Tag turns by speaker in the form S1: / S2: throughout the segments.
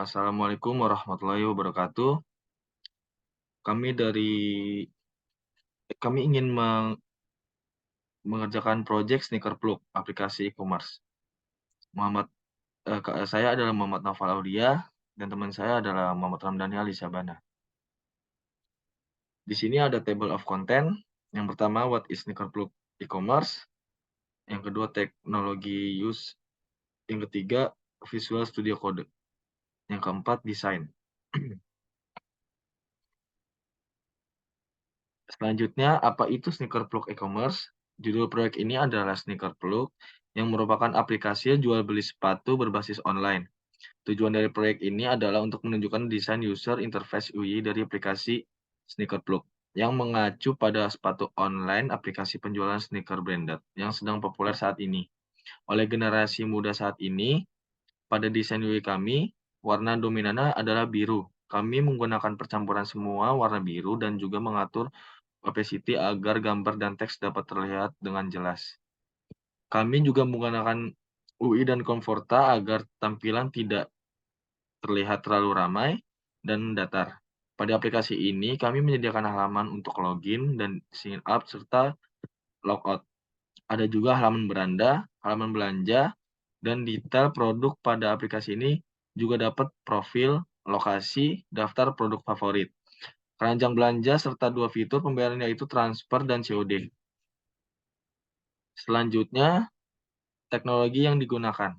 S1: Assalamualaikum warahmatullahi wabarakatuh. Kami dari kami ingin mengerjakan proyek Sneaker Plug, aplikasi e-commerce. Muhammad saya adalah Muhammad Naufal Aulia dan teman saya adalah Muhammad Ramdhani Ali Syabana. Di sini ada table of content. Yang pertama, what is Sneaker Plug e-commerce. Yang kedua, teknologi use. Yang ketiga, Visual Studio Code. Yang keempat, desain. Selanjutnya, apa itu Sneaker Plug e-commerce? Judul proyek ini adalah Sneaker Plug, yang merupakan aplikasi jual beli sepatu berbasis online. Tujuan dari proyek ini adalah untuk menunjukkan desain user interface UI dari aplikasi Sneaker Plug, yang mengacu pada sepatu online aplikasi penjualan sneaker branded yang sedang populer saat ini. Oleh generasi muda saat ini, pada desain UI kami, warna dominannya adalah biru. Kami menggunakan percampuran semua warna biru dan juga mengatur opacity agar gambar dan teks dapat terlihat dengan jelas. Kami juga menggunakan UI dan Comforta agar tampilan tidak terlihat terlalu ramai dan datar. Pada aplikasi ini, kami menyediakan halaman untuk login dan sign up serta logout. Ada juga halaman beranda, halaman belanja, dan detail produk pada aplikasi ini juga dapat profil, lokasi, daftar produk favorit, keranjang belanja, serta 2 fitur pembayaran yaitu transfer dan COD. Selanjutnya, teknologi yang digunakan.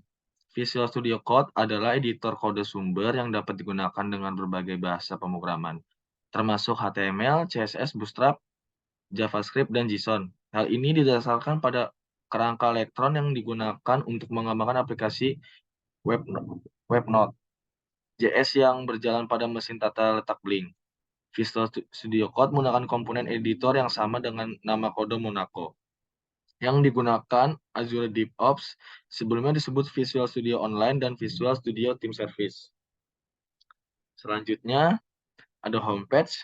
S1: Visual Studio Code adalah editor kode sumber yang dapat digunakan dengan berbagai bahasa pemrograman, termasuk HTML, CSS, Bootstrap, JavaScript, dan JSON. Hal ini didasarkan pada kerangka elektron yang digunakan untuk mengembangkan aplikasi web Node JS yang berjalan pada mesin tata letak Blink. Visual Studio Code menggunakan komponen editor yang sama dengan nama kode Monaco yang digunakan Azure DevOps, sebelumnya disebut Visual Studio Online dan Visual Studio Team Service. Selanjutnya, ada homepage.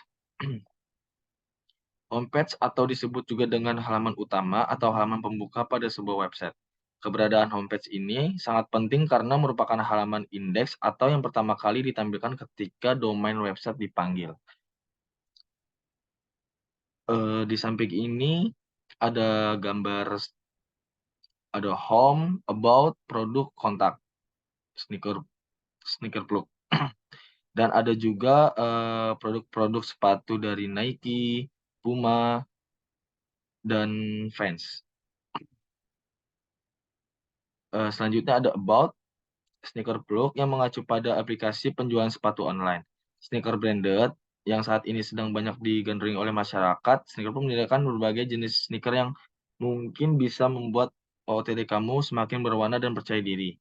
S1: Homepage atau disebut juga dengan halaman utama atau halaman pembuka pada sebuah website. Keberadaan homepage ini sangat penting karena merupakan halaman indeks atau yang pertama kali ditampilkan ketika domain website dipanggil. Di samping ini ada gambar, ada home, about, produk, kontak, sneaker plug. Dan ada juga produk-produk sepatu dari Nike, Puma, dan Vans. Selanjutnya ada about, sneaker plug yang mengacu pada aplikasi penjualan sepatu online. Sneaker branded yang saat ini sedang banyak digandrungi oleh masyarakat. Sneaker plug menyediakan berbagai jenis sneaker yang mungkin bisa membuat OOTD kamu semakin berwarna dan percaya diri.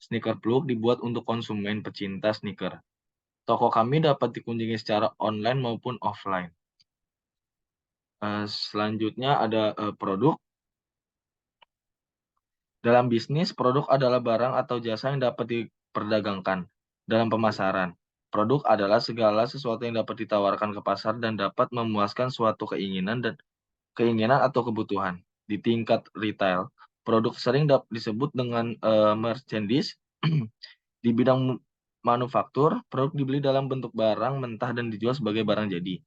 S1: Sneaker plug dibuat untuk konsumen pecinta sneaker. Toko kami dapat dikunjungi secara online maupun offline. Selanjutnya ada produk. Dalam bisnis, produk adalah barang atau jasa yang dapat diperdagangkan. Dalam pemasaran, produk adalah segala sesuatu yang dapat ditawarkan ke pasar dan dapat memuaskan suatu keinginan atau kebutuhan. Di tingkat retail, produk sering disebut dengan merchandise. Di bidang manufaktur, produk dibeli dalam bentuk barang mentah dan dijual sebagai barang jadi.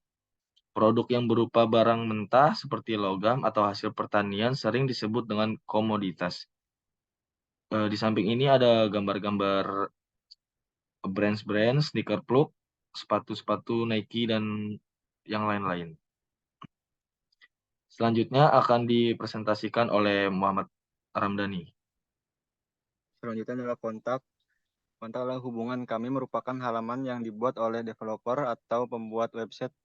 S1: Produk yang berupa barang mentah seperti logam atau hasil pertanian sering disebut dengan komoditas. Di samping ini ada gambar-gambar brand sneaker plug, sepatu-sepatu Nike, dan yang lain-lain. Selanjutnya akan dipresentasikan oleh Muhammad Ramdhani.
S2: Selanjutnya adalah kontak. Kontak adalah hubungan kami merupakan halaman yang dibuat oleh developer atau pembuat website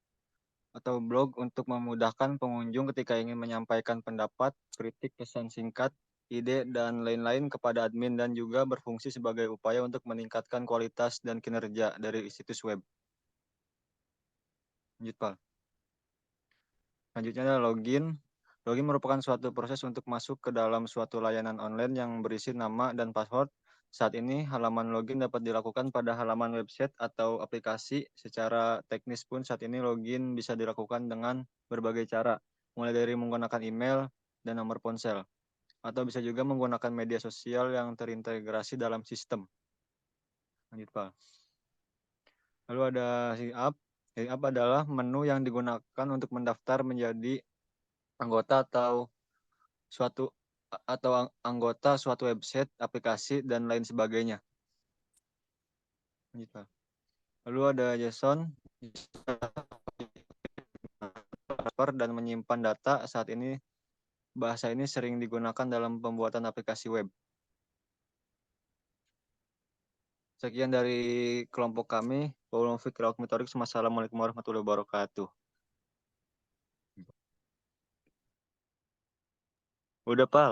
S2: atau blog untuk memudahkan pengunjung ketika ingin menyampaikan pendapat, kritik, pesan singkat, ide, dan lain-lain kepada admin dan juga berfungsi sebagai upaya untuk meningkatkan kualitas dan kinerja dari situs web. Lanjut, Pak. Selanjutnya adalah login. Login merupakan suatu proses untuk masuk ke dalam suatu layanan online yang berisi nama dan password. Saat ini, halaman login dapat dilakukan pada halaman website atau aplikasi. Secara teknis pun saat ini login bisa dilakukan dengan berbagai cara, mulai dari menggunakan email dan nomor ponsel. atau bisa juga menggunakan media sosial yang terintegrasi dalam sistem. Lanjut, Pak. Lalu ada sign up. Sign up adalah menu yang digunakan untuk mendaftar menjadi anggota suatu anggota suatu website, aplikasi, dan lain sebagainya. Lanjut, Pak. Lalu ada JSON dan menyimpan data. Saat ini bahasa ini sering digunakan dalam pembuatan aplikasi web. Sekian dari kelompok kami. Wassalamualaikum warahmatullahi wabarakatuh. Udah, Pak.